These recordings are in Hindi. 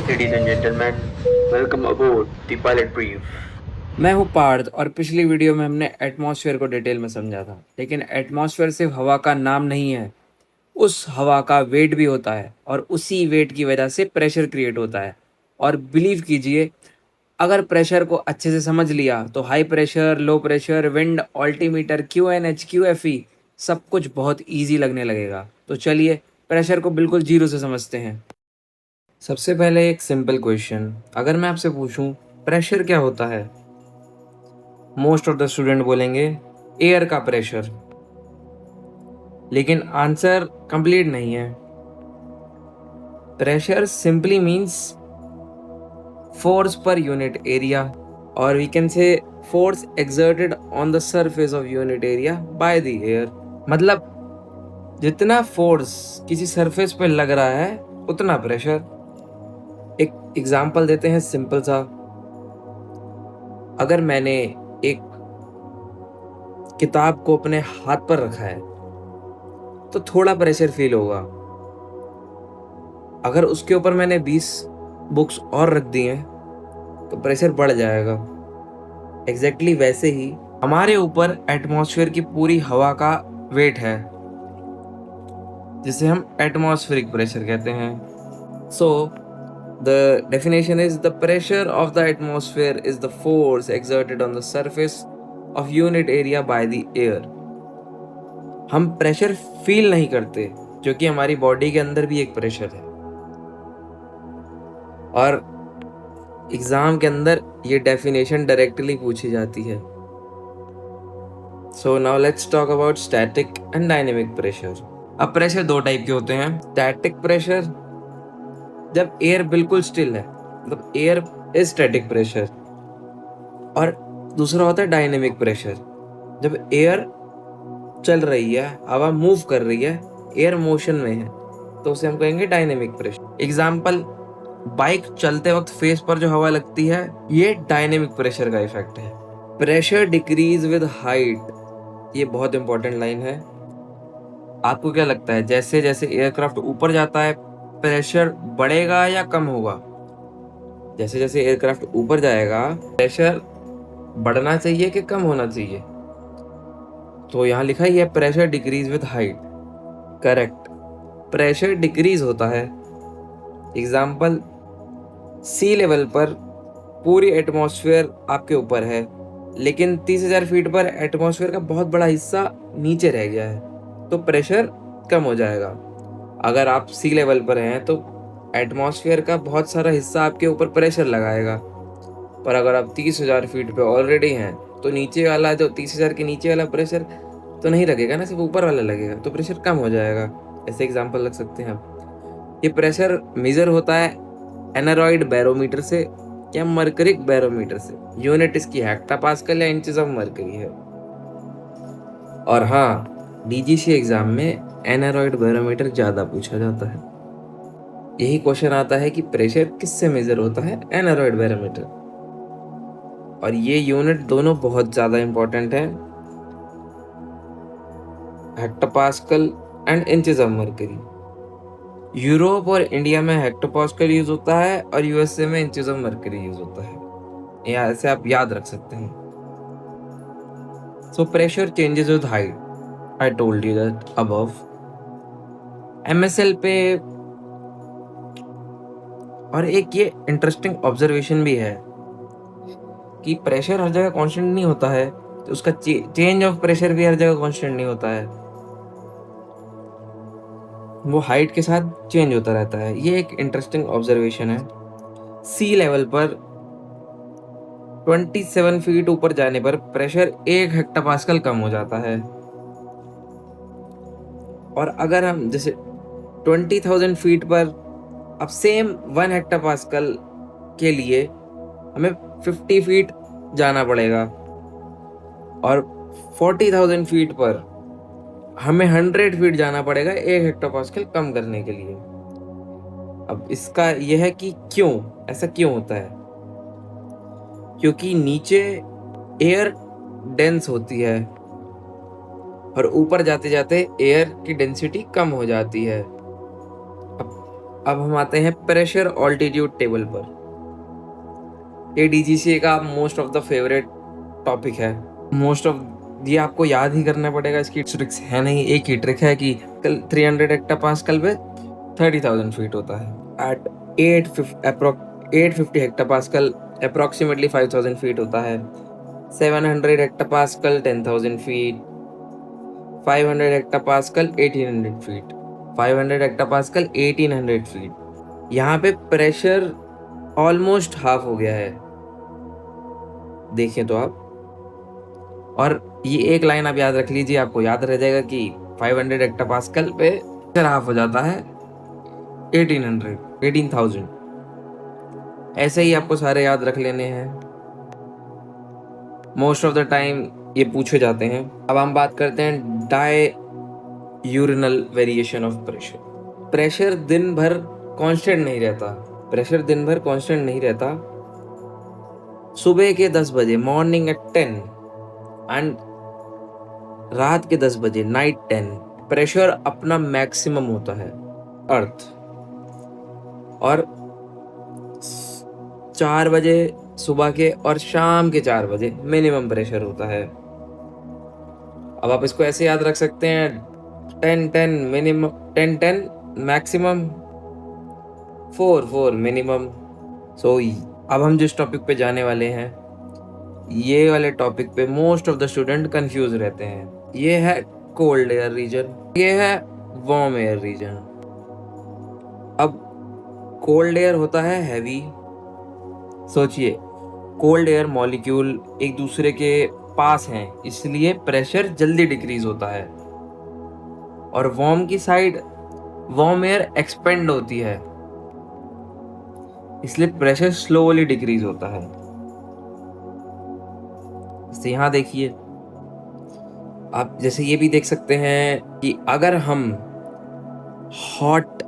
Ladies and gentlemen, welcome aboard the Pilot Brief. मैं हूँ पार्थ और पिछली वीडियो में हमने एटमॉस्फेयर को डिटेल में समझा था। लेकिन एटमॉस्फेयर सिर्फ हवा का नाम नहीं है, उस हवा का वेट भी होता है और उसी वेट की वजह से प्रेशर क्रिएट होता है। और बिलीव कीजिए, अगर प्रेशर को अच्छे से समझ लिया तो high pressure, low pressure, wind, altimeter, QNH, QFE सब कुछ बहुत ईजी लगने लगेगा। तो चलिए प्रेशर को बिल्कुल जीरो से समझते हैं। सबसे पहले एक सिंपल क्वेश्चन, अगर मैं आपसे पूछूं प्रेशर क्या होता है, मोस्ट ऑफ द स्टूडेंट बोलेंगे एयर का प्रेशर। लेकिन आंसर कंप्लीट नहीं है। Pressure simply means force per unit area, और we can say force exerted on the surface of unit area by the air. मतलब जितना फोर्स किसी सरफेस पे लग रहा है उतना प्रेशर। एक एग्जांपल देते हैं सिंपल सा। अगर मैंने एक किताब को अपने हाथ पर रखा है तो थोड़ा प्रेशर फील होगा। अगर उसके ऊपर मैंने 20 बुक्स और रख दी हैं तो प्रेशर बढ़ जाएगा। एग्जैक्टली वैसे ही हमारे ऊपर एटमॉस्फेयर की पूरी हवा का वेट है, जिसे हम एटमॉस्फेरिक प्रेशर कहते हैं। So the definition is the pressure of the atmosphere is the force exerted on the surface of unit area by the air. हम प्रेशर फील नहीं करते क्योंकि हमारी बॉडी के अंदर भी एक प्रेशर है, और एग्जाम के अंदर ये डेफिनेशन डायरेक्टली पूछी जाती है। So now let's talk about static and dynamic pressure. अब प्रेशर दो टाइप के होते हैं। स्टैटिक प्रेशर जब एयर बिल्कुल स्टिल है, मतलब एयर इज स्टैटिक प्रेशर। और दूसरा होता है डायनेमिक प्रेशर, जब एयर चल रही है, हवा मूव कर रही है, एयर मोशन में है, तो उसे हम कहेंगे डायनेमिक प्रेशर। एग्जाम्पल, बाइक चलते वक्त फेस पर जो हवा लगती है, ये डायनेमिक प्रेशर का इफेक्ट है। प्रेशर डिक्रीज विद हाइट, ये बहुत इंपॉर्टेंट लाइन है। आपको क्या लगता है, जैसे जैसे एयरक्राफ्ट ऊपर जाता है प्रेशर बढ़ेगा या कम होगा? जैसे जैसे एयरक्राफ्ट ऊपर जाएगा प्रेशर बढ़ना चाहिए कि कम होना चाहिए? तो यहाँ लिखा ही है pressure decrease with height. Correct, pressure decrease होता है। एग्जाम्पल, सी लेवल पर पूरी एटमॉस्फेयर आपके ऊपर है, लेकिन 30,000 फीट पर एटमॉस्फेयर का बहुत बड़ा हिस्सा नीचे रह गया है, तो प्रेशर कम हो जाएगा। अगर आप सी लेवल पर हैं तो एटमॉस्फेयर का बहुत सारा हिस्सा आपके ऊपर प्रेशर लगाएगा, पर अगर आप 30,000 फीट पे ऑलरेडी हैं तो नीचे वाला, जो 30,000 के नीचे वाला प्रेशर तो नहीं लगेगा ना, सिर्फ ऊपर वाला लगेगा, तो प्रेशर कम हो जाएगा। ऐसे एग्जाम्पल लग सकते हैं आप। ये प्रेशर मेजर होता है एनारॉइड बैरोमीटर से या मरकरिक बैरोमीटर से। यूनिट इसकी हेक्टापास्कल या इंचेस ऑफ मरकरी है। और हाँ, DGC एग्जाम में एनारॉइड बैरोमीटर ज्यादा पूछा जाता है। यही क्वेश्चन आता है कि प्रेशर किससे मेजर होता है? Aneroid barometer. और ये यूनिट दोनों बहुत ज्यादा इंपॉर्टेंट है, hectopascal and inches of mercury. Europe और इंडिया में हेक्टोपास्कल यूज होता है और USA में इंचेस ऑफ मरकरी यूज होता है। या ऐसे आप याद रख सकते हैं। So pressure changes with height, I told you that above. MSL पे और एक ये इंटरेस्टिंग ऑब्जर्वेशन भी है कि प्रेशर हर जगह कांस्टेंट नहीं होता है, तो उसका चेंज ऑफ प्रेशर भी हर जगह कांस्टेंट नहीं होता है, वो हाइट के साथ चेंज होता रहता है। ये एक इंटरेस्टिंग ऑब्जर्वेशन है। सी लेवल पर 27 फीट ऊपर जाने पर प्रेशर 1 हेक्टापास्कल कम हो जाता है। और अगर हम जैसे 20,000 फीट पर, अब सेम 1 हेक्टापास्कल के लिए हमें 50 फीट जाना पड़ेगा, और 40,000 फीट पर हमें 100 फीट जाना पड़ेगा 1 हेक्टापास्कल कम करने के लिए। अब इसका यह है कि क्यों ऐसा क्यों होता है? क्योंकि नीचे एयर डेंस होती है और ऊपर जाते जाते एयर की डेंसिटी कम हो जाती है। अब अब हम आते हैं प्रेशर ऑल्टीट्यूड टेबल पर। ये DGCA का most of the favourite topic है। मोस्ट ऑफ ये आपको याद ही करना पड़ेगा, इसकी ट्रिक्स है नहीं। एक ही ट्रिक है कि 300 हेक्टापास्कल पे 30,000 फीट होता है। एट 850 हेक्टापास्कल अप्रोक्सीमेटली 5,000 फीट होता है। 700 हेक्टापास्कल 10,000 फीट। 500 हेक्टापास्कल 1800 फीट। 500 हेक्टापास्कल 1800 फीट। यहाँ पे प्रेशर ऑलमोस्ट हाफ हो गया है, देखें तो आप। और ये एक लाइन आप याद रख लीजिए, आपको याद रह जाएगा कि 500 हेक्टापास्कल पे प्रेशर हाफ हो जाता है 18,000। ऐसे ही आपको सारे याद रख लेने हैं, मोस्ट ऑफ द टाइम ये पूछे जाते हैं। अब हम बात करते हैं डाययूरिनल वेरिएशन ऑफ प्रेशर। प्रेशर दिन भर कांस्टेंट नहीं रहता। प्रेशर दिन भर कांस्टेंट नहीं रहता। सुबह के 10 बजे मॉर्निंग एट 10 एंड रात के 10 बजे नाइट 10 प्रेशर अपना मैक्सिमम होता है अर्थ। और 4 बजे सुबह के और शाम के 4 बजे मिनिमम प्रेशर होता है। अब आप इसको ऐसे याद रख सकते हैं, 10-10 मिनिमम, 10-10 मैक्सिमम, 4-4 मिनिमम। सो अब हम जिस टॉपिक पे जाने वाले हैं, ये वाले टॉपिक पे most of the student confuse रहते हैं। ये है कोल्ड एयर रीजन, ये है वार्म एयर रीजन। अब कोल्ड एयर होता है हैवी। सोचिए, कोल्ड एयर मॉलिक्यूल एक दूसरे के पास हैं, इसलिए प्रेशर जल्दी डिक्रीज होता है। और वार्म की साइड वार्म एयर एक्सपेंड होती है, इसलिए प्रेशर स्लोली डिक्रीज होता है। तो यहाँ देखिए, आप जैसे ये भी देख सकते हैं कि अगर हम हॉट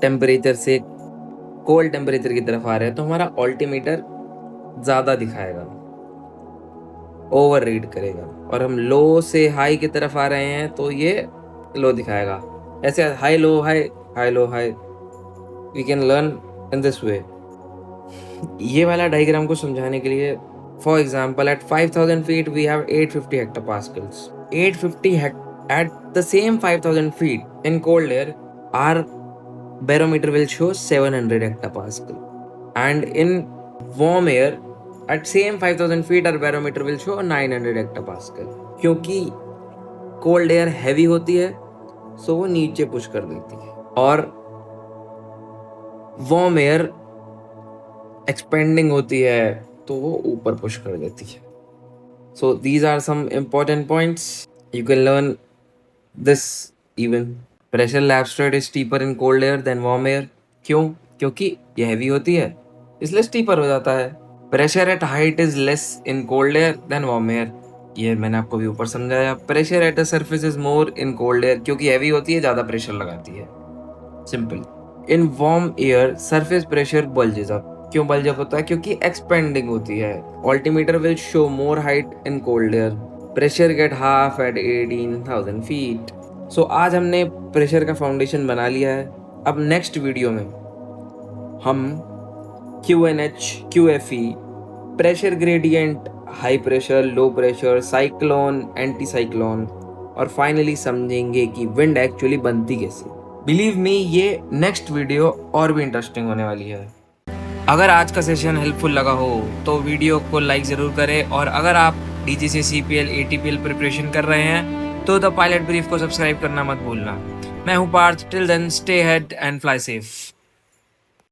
टेम्परेचर से कोल्ड टेम्परेचर की तरफ आ रहे हैं तो हमारा ऑल्टीमीटर ज़्यादा दिखाएगा, ओवर रीड करेगा। और हम लो से हाई की तरफ आ रहे हैं तो ये लो दिखाएगा। ऐसे high low high, high low high, we can learn in this way. ये वाला डायग्राम को समझाने के लिए, for example, at 5,000 feet we have 850 hectopascals. 850 at the same 5,000 feet in cold air, our barometer will show 700 hectopascal. And in warm air, at same 5,000 feet, our barometer will show 900 hectopascal. क्योंकि cold air heavy होती है, so वो नीचे पुश कर देती है, और warm air expanding होती है तो वो ऊपर पुश कर देती है। So these are some important points. You can learn this even. Pressure lab state is steeper in cold air than warm air. क्यों? क्योंकि ये heavy होती है, इसलिए steeper हो जाता है। Pressure at height is less in cold air than warm air. ये मैंने आपको भी ऊपर समझाया। Pressure at the surface is more in cold air. क्योंकि heavy होती है, ज़्यादा pressure लगाती है। Simple. In warm air, surface pressure bulges up. क्यों बल्ज अप होता है? क्योंकि एक्सपेंडिंग होती है। Altimeter will show more height in cold air. Pressure get half at 18,000 feet. So आज हमने प्रेशर का फाउंडेशन बना लिया है। अब नेक्स्ट वीडियो में हम QNH, QFE, pressure gradient, high pressure, low pressure, cyclone, anti cyclone, और फाइनली समझेंगे कि विंड एक्चुअली बनती कैसे। बिलीव मी, ये नेक्स्ट वीडियो और भी इंटरेस्टिंग होने वाली है। अगर आज का सेशन हेल्पफुल लगा हो तो वीडियो को लाइक ज़रूर करें, और अगर आप DGCA CPL ATPL प्रिपरेशन कर रहे हैं तो द पायलट ब्रीफ को सब्सक्राइब करना मत भूलना। मैं हूँ Parth. Till then, stay head and fly safe.